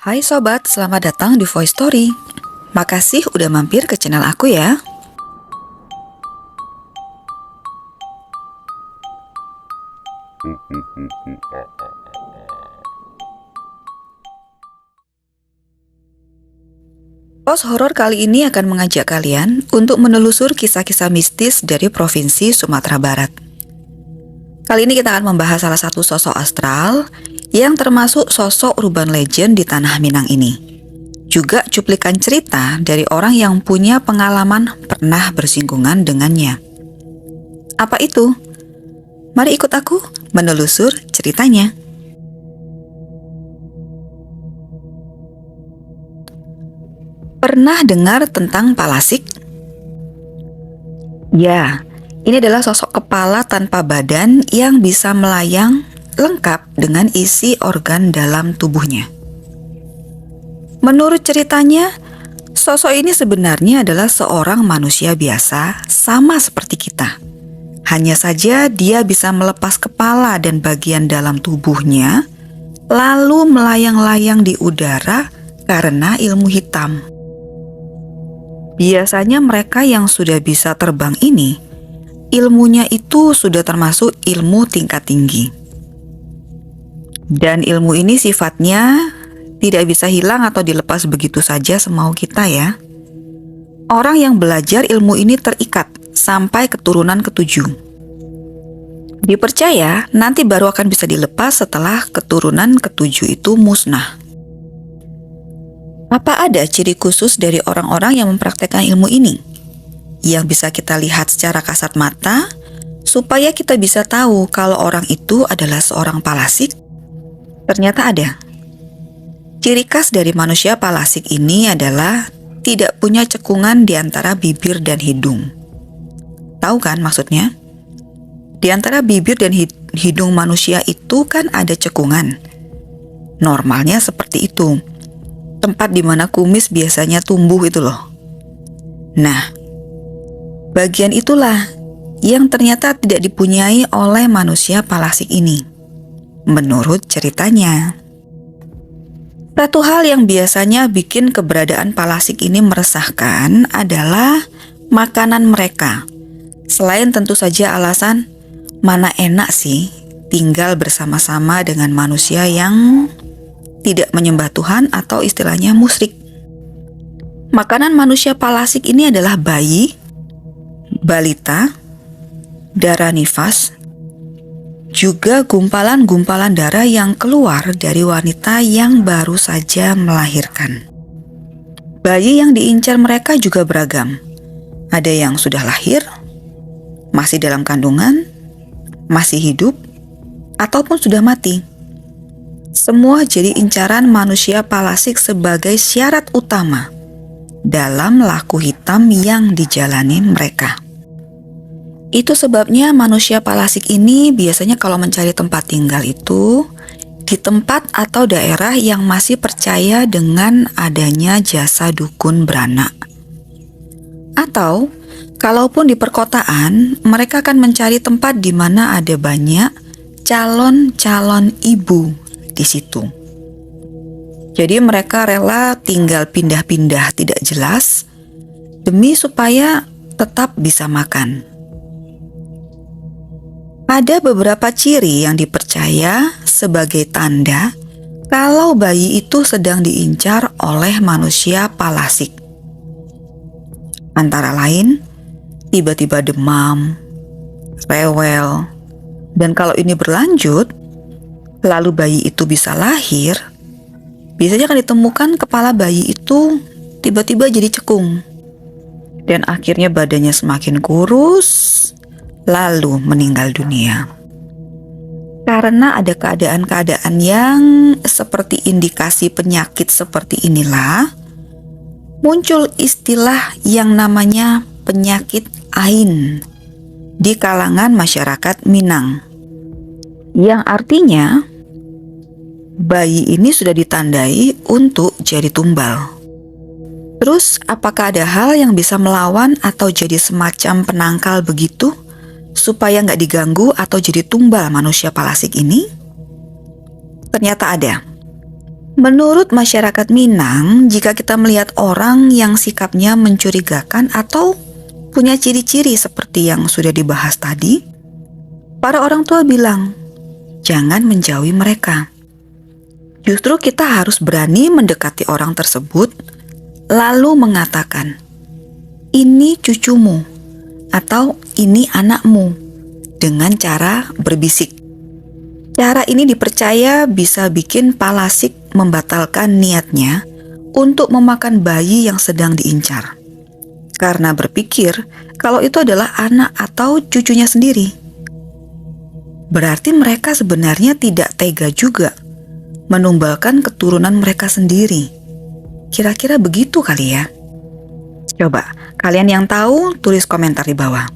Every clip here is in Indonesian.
Hai sobat, selamat datang di Voice Story. Makasih udah mampir ke channel aku ya. Pos horor kali ini akan mengajak kalian untuk menelusur kisah-kisah mistis dari Provinsi Sumatera Barat. Kali ini kita akan membahas salah satu sosok astral yang termasuk sosok urban legend di Tanah Minang ini. Juga cuplikan cerita dari orang yang punya pengalaman pernah bersinggungan dengannya. Apa itu? Mari ikut aku menelusur ceritanya. Pernah dengar tentang Palasik? Ya, ini adalah sosok kepala tanpa badan yang bisa melayang lengkap dengan isi organ dalam tubuhnya. Menurut ceritanya, sosok ini sebenarnya adalah seorang manusia biasa sama seperti kita. Hanya saja dia bisa melepas kepala dan bagian dalam tubuhnya, lalu melayang-layang di udara karena ilmu hitam. Biasanya mereka yang sudah bisa terbang ini, ilmunya itu sudah termasuk ilmu tingkat tinggi. Dan ilmu ini sifatnya tidak bisa hilang atau dilepas begitu saja semau kita ya. Orang yang belajar ilmu ini terikat sampai keturunan ketujuh. Dipercaya nanti baru akan bisa dilepas setelah keturunan ketujuh itu musnah. Apa ada ciri khusus dari orang-orang yang mempraktekkan ilmu ini? Yang bisa kita lihat secara kasat mata, supaya kita bisa tahu kalau orang itu adalah seorang Palasik? Ternyata ada. Ciri khas dari manusia Palasik ini adalah tidak punya cekungan di antara bibir dan hidung. Tahu kan maksudnya? Di antara bibir dan hidung manusia itu kan ada cekungan. Normalnya seperti itu. Tempat di mana kumis biasanya tumbuh itu loh. Nah, bagian itulah yang ternyata tidak dipunyai oleh manusia Palasik ini. Menurut ceritanya. Satu hal yang biasanya bikin keberadaan Palasik ini meresahkan adalah makanan mereka. Selain tentu saja alasan mana enak sih tinggal bersama-sama dengan manusia yang tidak menyembah Tuhan atau istilahnya musyrik. Makanan manusia Palasik ini adalah bayi, balita, darah nifas, juga gumpalan-gumpalan darah yang keluar dari wanita yang baru saja melahirkan. Bayi yang diincar mereka juga beragam. Ada yang sudah lahir, masih dalam kandungan, masih hidup, ataupun sudah mati. Semua jadi incaran manusia Palasik sebagai syarat utama dalam laku hitam yang dijalani mereka. Itu sebabnya manusia Palasik ini biasanya kalau mencari tempat tinggal itu di tempat atau daerah yang masih percaya dengan adanya jasa dukun beranak. Atau kalaupun di perkotaan, mereka akan mencari tempat di mana ada banyak calon-calon ibu di situ. Jadi mereka rela tinggal pindah-pindah tidak jelas demi supaya tetap bisa makan. Ada beberapa ciri yang dipercaya sebagai tanda kalau bayi itu sedang diincar oleh manusia Palasik. Antara lain, tiba-tiba demam, rewel, dan kalau ini berlanjut, lalu bayi itu bisa lahir, biasanya akan ditemukan kepala bayi itu tiba-tiba jadi cekung. Dan akhirnya badannya semakin kurus, lalu meninggal dunia. Karena ada keadaan-keadaan yang seperti indikasi penyakit seperti inilah, muncul istilah yang namanya penyakit Ain di kalangan masyarakat Minang. Yang artinya, bayi ini sudah ditandai untuk jadi tumbal. Terus, apakah ada hal yang bisa melawan atau jadi semacam penangkal begitu, supaya nggak diganggu atau jadi tumbal manusia Palasik ini? Ternyata ada. Menurut masyarakat Minang, jika kita melihat orang yang sikapnya mencurigakan atau punya ciri-ciri seperti yang sudah dibahas tadi, para orang tua bilang, jangan menjauhi mereka. Justru kita harus berani mendekati orang tersebut, lalu mengatakan, ini cucumu, atau ini anakmu, dengan cara berbisik. Cara ini dipercaya bisa bikin palasik membatalkan niatnya untuk memakan bayi yang sedang diincar. Karena berpikir kalau itu adalah anak atau cucunya sendiri. Berarti mereka sebenarnya tidak tega juga menumbalkan keturunan mereka sendiri. Kira-kira begitu kali ya? Coba, kalian yang tahu tulis komentar di bawah.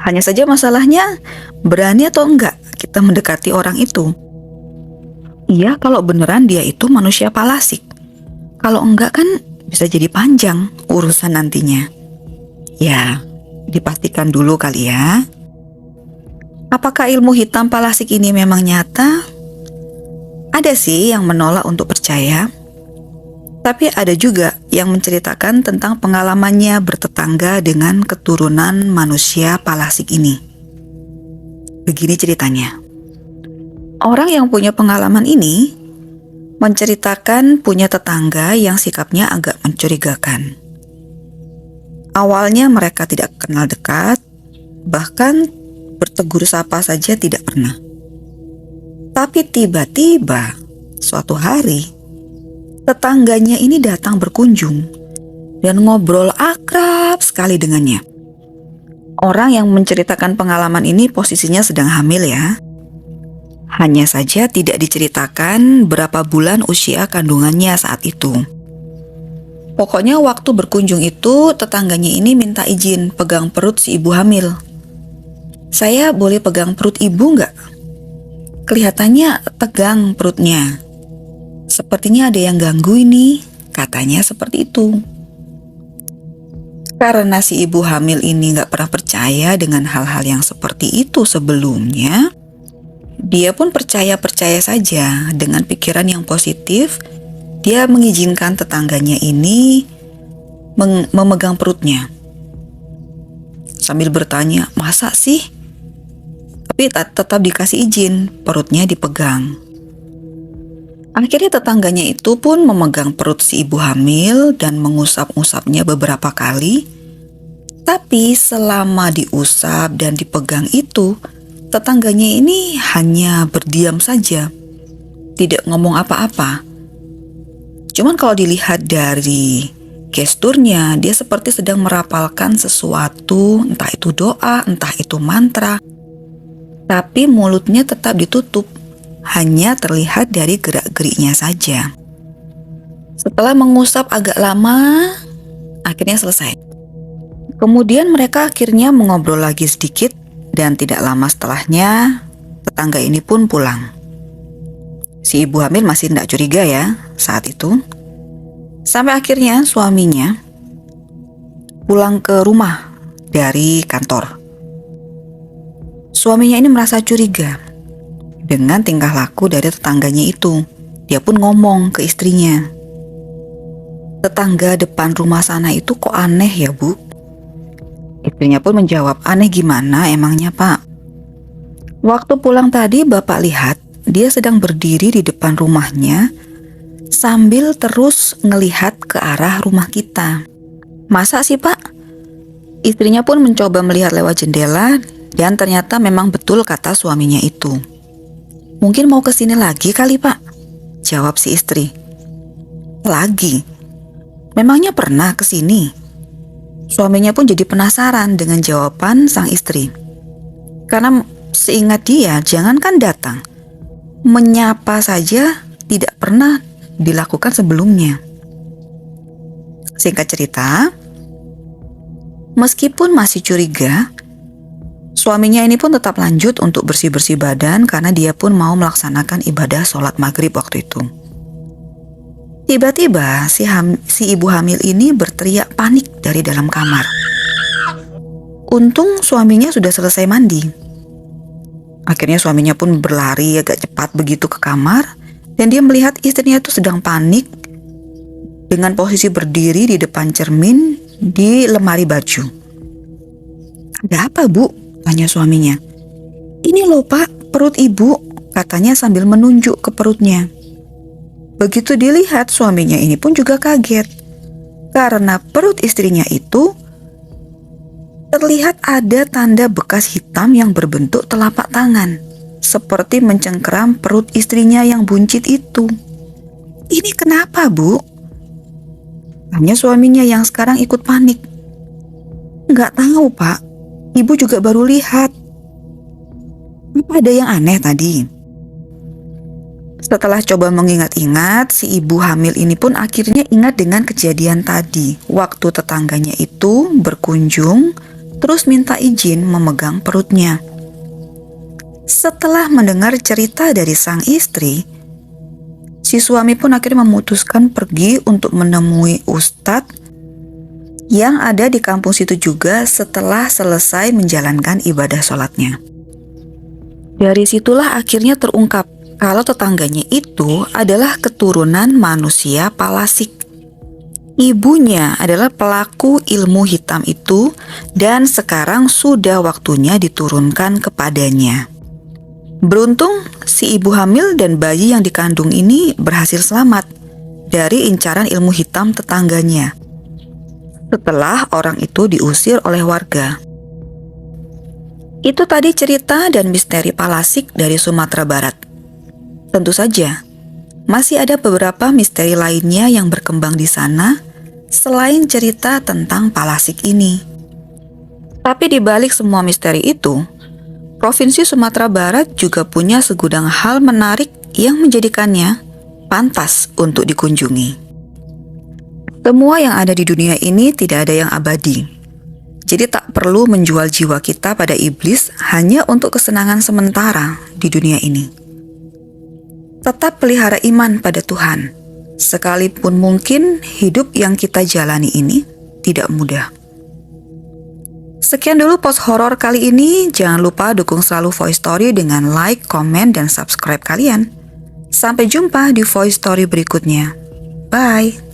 Hanya saja masalahnya, berani atau enggak kita mendekati orang itu? Iya, kalau beneran dia itu manusia palasik. Kalau enggak kan bisa jadi panjang urusan nantinya. Ya, dipastikan dulu kali ya. Apakah ilmu hitam palasik ini memang nyata? Ada sih yang menolak untuk percaya, tapi ada juga yang menceritakan tentang pengalamannya bertetangga dengan keturunan manusia palasik ini. Begini ceritanya. Orang yang punya pengalaman ini menceritakan punya tetangga yang sikapnya agak mencurigakan. Awalnya mereka tidak kenal dekat, bahkan bertegur sapa saja tidak pernah. Tapi tiba-tiba suatu hari tetangganya ini datang berkunjung dan ngobrol akrab sekali dengannya. Orang yang menceritakan pengalaman ini posisinya sedang hamil ya. Hanya saja tidak diceritakan berapa bulan usia kandungannya saat itu. Pokoknya waktu berkunjung itu tetangganya ini minta izin pegang perut si ibu hamil. Saya boleh pegang perut ibu nggak? Kelihatannya tegang perutnya. Sepertinya ada yang ganggu ini, katanya seperti itu. Karena si ibu hamil ini gak pernah percaya dengan hal-hal yang seperti itu sebelumnya, dia pun percaya-percaya saja dengan pikiran yang positif. Dia mengizinkan tetangganya ini memegang perutnya. Sambil bertanya, masa sih? Tapi tetap dikasih izin, perutnya dipegang. Akhirnya tetangganya itu pun memegang perut si ibu hamil dan mengusap-usapnya beberapa kali. Tapi selama diusap dan dipegang itu, tetangganya ini hanya berdiam saja, tidak ngomong apa-apa. Cuman kalau dilihat dari gesturnya, dia seperti sedang merapalkan sesuatu, entah itu doa, entah itu mantra. Tapi mulutnya tetap ditutup, hanya terlihat dari gerak-geriknya saja. Setelah mengusap agak lama, akhirnya selesai. Kemudian mereka akhirnya mengobrol lagi sedikit dan tidak lama setelahnya, tetangga ini pun pulang. Si ibu hamil masih tidak curiga ya saat itu. Sampai akhirnya suaminya pulang ke rumah dari kantor. Suaminya ini merasa curiga dengan tingkah laku dari tetangganya itu. Dia pun ngomong ke istrinya, tetangga depan rumah sana itu kok aneh ya bu? Istrinya pun menjawab, aneh gimana emangnya pak? Waktu pulang tadi bapak lihat dia sedang berdiri di depan rumahnya sambil terus ngelihat ke arah rumah kita. Masa sih pak? Istrinya pun mencoba melihat lewat jendela dan ternyata memang betul kata suaminya itu. Mungkin mau kesini lagi kali pak? Jawab si istri. Lagi? Memangnya pernah kesini? Suaminya pun jadi penasaran dengan jawaban sang istri. Karena seingat dia, jangankan datang, menyapa saja tidak pernah dilakukan sebelumnya. Singkat cerita, meskipun masih curiga, suaminya ini pun tetap lanjut untuk bersih-bersih badan karena dia pun mau melaksanakan ibadah sholat maghrib waktu itu. Tiba-tiba si ibu hamil ini berteriak panik dari dalam kamar. Untung suaminya sudah selesai mandi. Akhirnya suaminya pun berlari agak cepat begitu ke kamar Dan dia melihat istrinya itu sedang panik dengan posisi berdiri di depan cermin di lemari baju. "Ada apa, Bu?" tanya suaminya. "Ini loh, Pak, perut Ibu," katanya sambil menunjuk ke perutnya. Begitu dilihat, suaminya ini pun juga kaget karena perut istrinya itu terlihat ada tanda bekas hitam yang berbentuk telapak tangan, seperti mencengkeram perut istrinya yang buncit itu. "Ini kenapa, Bu?" tanya suaminya yang sekarang ikut panik. "Nggak tahu, Pak. Ibu juga baru lihat." "Apa ada yang aneh tadi?" Setelah coba mengingat-ingat, si ibu hamil ini pun akhirnya ingat dengan kejadian tadi, waktu tetangganya itu berkunjung, terus minta izin memegang perutnya. Setelah mendengar cerita dari sang istri, si suami pun akhirnya memutuskan pergi untuk menemui ustadz yang ada di kampung situ juga setelah selesai menjalankan ibadah sholatnya. Dari situlah akhirnya terungkap kalau tetangganya itu adalah keturunan manusia Palasik. Ibunya adalah pelaku ilmu hitam itu dan sekarang sudah waktunya diturunkan kepadanya. Beruntung si ibu hamil dan bayi yang dikandung ini berhasil selamat dari incaran ilmu hitam tetangganya setelah orang itu diusir oleh warga. Itu tadi cerita dan misteri Palasik dari Sumatera Barat. Tentu saja, masih ada beberapa misteri lainnya yang berkembang di sana selain cerita tentang Palasik ini. Tapi di balik semua misteri itu, Provinsi Sumatera Barat juga punya segudang hal menarik yang menjadikannya pantas untuk dikunjungi. Semua yang ada di dunia ini tidak ada yang abadi. Jadi tak perlu menjual jiwa kita pada iblis hanya untuk kesenangan sementara di dunia ini. Tetap pelihara iman pada Tuhan, sekalipun mungkin hidup yang kita jalani ini tidak mudah. Sekian dulu post horor kali ini. Jangan lupa dukung selalu Voice Story dengan like, komen, dan subscribe kalian. Sampai jumpa di Voice Story berikutnya. Bye!